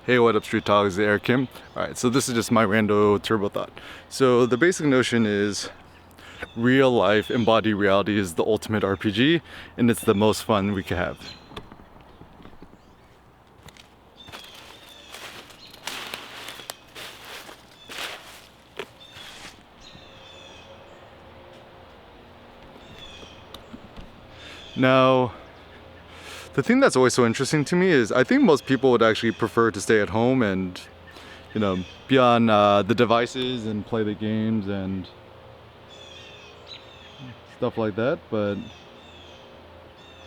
Hey, what up, Street Talks? Eric Kim. Alright, so this is just my rando turbo thought. So the basic notion is real life embodied reality is the ultimate RPG, and it's the most fun we could have. Now, the thing that's always so interesting to me is I think most people would actually prefer to stay at home and, be on the devices and play the games and stuff like that. But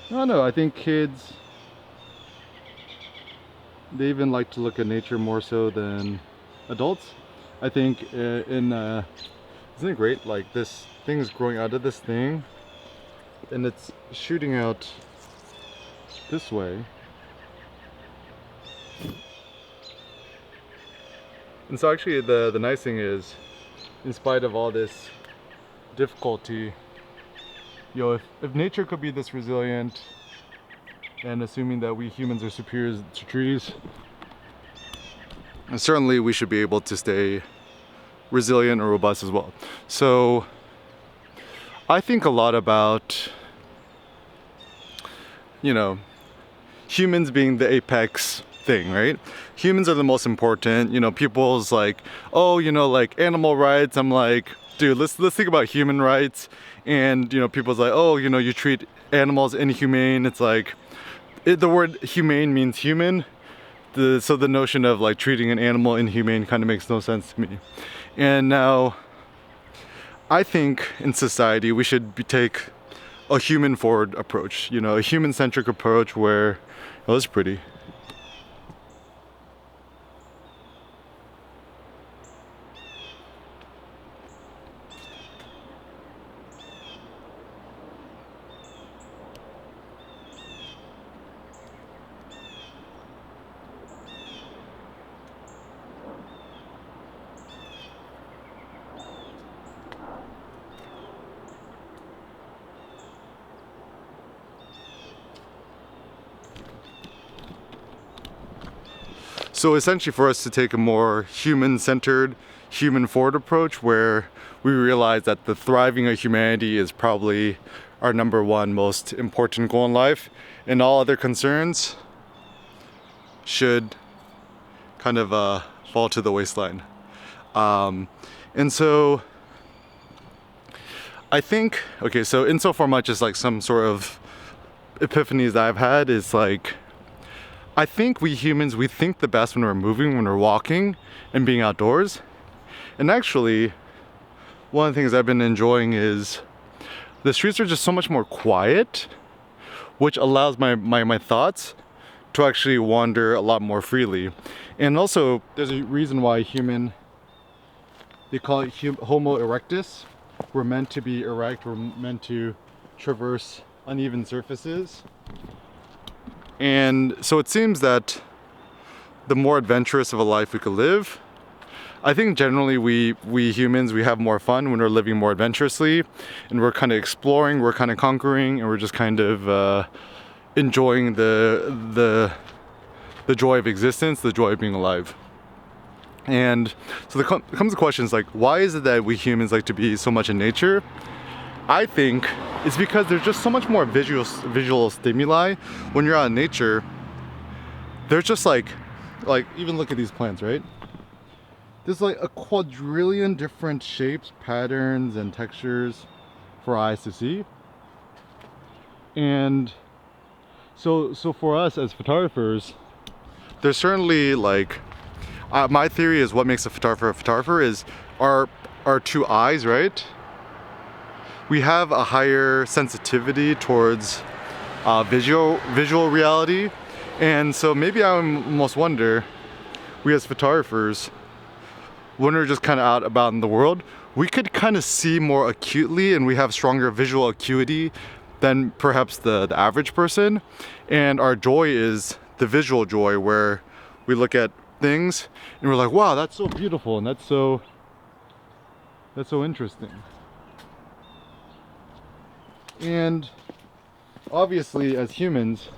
I don't know, I think kids, they even like to look at nature more so than adults. I think isn't it great? Like, this thing is growing out of this thing and it's shooting out this way. And so actually the nice thing is, in spite of all this difficulty, if nature could be this resilient, and assuming that we humans are superior to trees, and certainly we should be able to stay resilient or robust as well. So I think a lot about, humans being the apex thing, right? Humans are the most important. People's like, oh, like animal rights. I'm like, dude, let's think about human rights. And people's like, oh, you treat animals inhumane. It's like, the word humane means human. So the notion of like treating an animal inhumane kind of makes no sense to me. And now, I think in society we should take a human forward approach, a human centric approach where, oh, that's pretty. So essentially for us to take a more human-centered, human-forward approach where we realize that the thriving of humanity is probably our number one most important goal in life, and all other concerns should kind of fall to the waistline. And so I think, okay, so insofar much as like some sort of epiphanies that I've had is like, I think we humans, we think the best when we're moving, when we're walking and being outdoors. And actually, one of the things I've been enjoying is the streets are just so much more quiet, which allows my thoughts to actually wander a lot more freely. And also, there's a reason why they call it Homo erectus. We're meant to be erect, we're meant to traverse uneven surfaces. And so it seems that the more adventurous of a life we could live, I think generally we humans, we have more fun when we're living more adventurously, and we're kind of exploring, we're kind of conquering, and we're just kind of enjoying the joy of existence, the joy of being alive. And so there comes the question, like, why is it that we humans like to be so much in nature? I think it's because there's just so much more visual stimuli when you're out in nature. There's just like even look at these plants, right? There's like a quadrillion different shapes, patterns, and textures for eyes to see. And so for us as photographers, there's certainly like my theory is what makes a photographer is our two eyes, right? We have a higher sensitivity towards visual reality, and so maybe I almost wonder, we as photographers, when we're just kind of out about in the world, we could kind of see more acutely, and we have stronger visual acuity than perhaps the average person. And our joy is the visual joy, where we look at things and we're like, wow, that's so beautiful, and that's so interesting. And obviously as humans,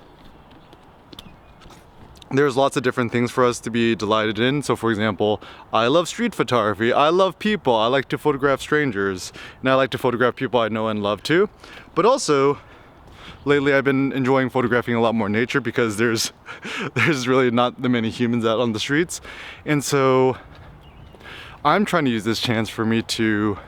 there's lots of different things for us to be delighted in. So for example, I love street photography, I love people, I like to photograph strangers, and I like to photograph people I know and love too. But also, lately I've been enjoying photographing a lot more nature because there's really not that many humans out on the streets. And so I'm trying to use this chance for me to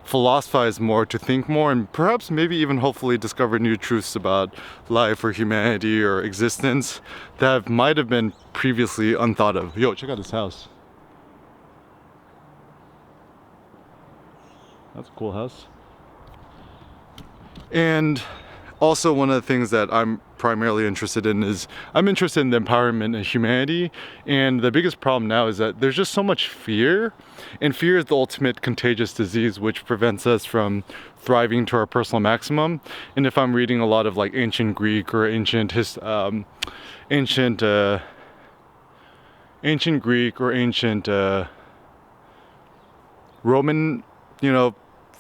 philosophize more, to think more, and perhaps maybe even hopefully discover new truths about life or humanity or existence that might have been previously unthought of. Yo, check out this house. That's a cool house. And also one of the things that I'm primarily interested in is I'm interested in the empowerment of humanity, and the biggest problem now is that there's just so much fear, and fear is the ultimate contagious disease which prevents us from thriving to our personal maximum. And if I'm reading a lot of like ancient Greek or ancient Greek or ancient Roman,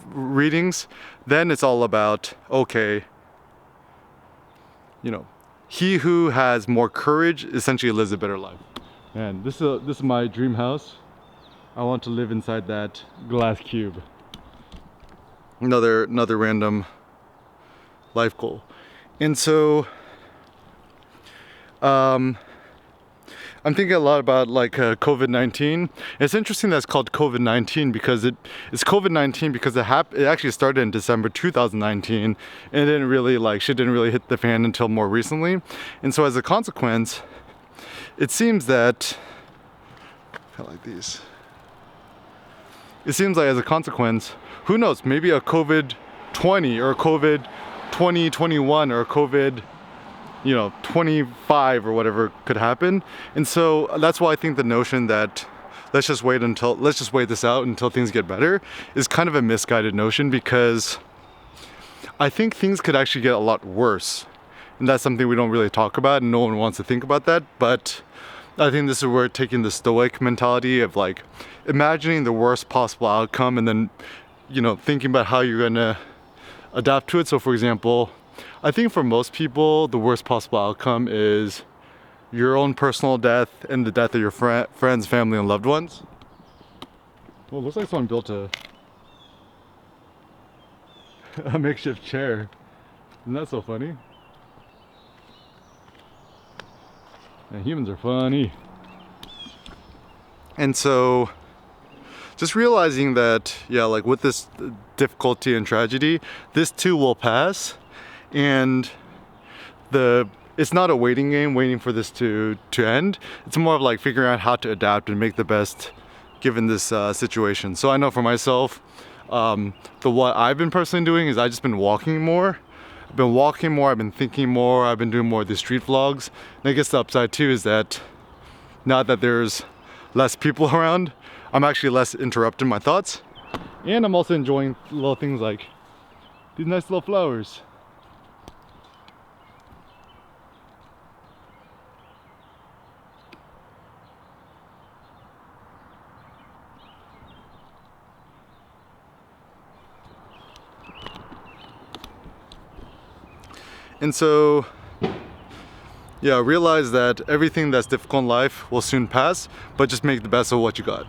readings, then it's all about, okay, he who has more courage essentially lives a better life. And this is my dream house. I want to live inside that glass cube. Another random life goal. And so I'm thinking a lot about like COVID-19. It's interesting that it's called COVID-19 because it's COVID-19 because it actually started in December 2019 and it didn't really shit didn't really hit the fan until more recently. And so as a consequence, it seems that I like these. It seems like as a consequence, who knows, maybe a COVID-20 or a COVID-2021 or a COVID 25 or whatever could happen. And so that's why I think the notion that let's just wait this out until things get better is kind of a misguided notion, because I think things could actually get a lot worse. And that's something we don't really talk about, and no one wants to think about that. But I think this is where taking the stoic mentality of like imagining the worst possible outcome and then, thinking about how you're gonna adapt to it. So for example, I think for most people, the worst possible outcome is your own personal death and the death of your friends, family, and loved ones. Well, it looks like someone built a makeshift chair. Isn't that so funny? And humans are funny. And so just realizing that, with this difficulty and tragedy, this too will pass. And it's not a waiting game, waiting for this to end. It's more of like figuring out how to adapt and make the best given this situation. So I know for myself, what I've been personally doing is I've just been walking more. I've been thinking more, I've been doing more of these street vlogs. And I guess the upside too is that now that there's less people around, I'm actually less interrupted in my thoughts. And I'm also enjoying little things like these nice little flowers. And so, realize that everything that's difficult in life will soon pass, but just make the best of what you got.